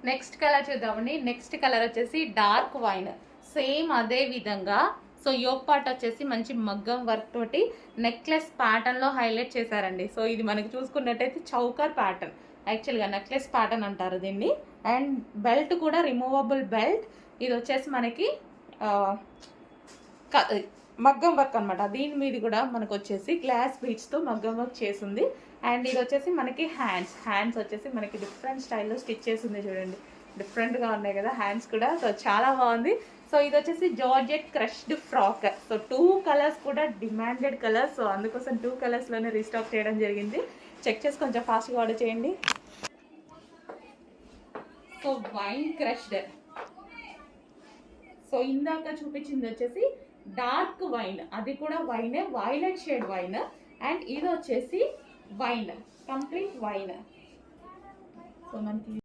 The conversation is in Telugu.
నెక్స్ట్ కలర్ చూద్దామండి. నెక్స్ట్ కలర్ వచ్చేసి డార్క్ వైన్. సేమ్ అదే విధంగా సో యోక్ పార్ట్ వచ్చేసి మంచి మగ్గం వర్క్ తోటి నెక్లెస్ ప్యాటర్న్ లో హైలైట్ చేశారండి. సో ఇది మనకి చూసుకున్నట్టయితే చౌకర్ ప్యాటర్న్, యాక్చువల్గా నెక్లెస్ ప్యాటర్న్ అంటారు దీన్ని. అండ్ బెల్ట్ కూడా రిమూవబుల్ బెల్ట్. ఇది వచ్చేసి మనకి మగ్గం వర్క్ అనమాట. దీని మీద కూడా మనకు వచ్చేసి గ్లాస్ బీడ్స్తో మగ్గం వర్క్ చేసింది. అండ్ ఇది వచ్చేసి మనకి హ్యాండ్స్ వచ్చేసి మనకి డిఫరెంట్ స్టైల్లో స్టిచ్ చేసింది. చూడండి డిఫరెంట్గా ఉన్నాయి కదా హ్యాండ్స్ కూడా. సో చాలా బాగుంది. సో ఇది వచ్చేసి georgette crushed frock. So 2 colours కూడా డిమాండెడ్ కలర్స్. సో అందుకోసం 2 కలర్స్లోనే రీస్టాక్ చేయడం జరిగింది. చెక్ చేసి కొంచెం ఫాస్ట్గా ఆర్డర్ చేయండి. So wine crushed. సో ఇందాక చూపించింది వచ్చేసి డార్క్ వైన్, అది కూడా వైనే, వైలెట్ షేడ్ వైన్. అండ్ ఇది వచ్చేసి వైన్, కంప్లీట్ వైన్. సో మనకి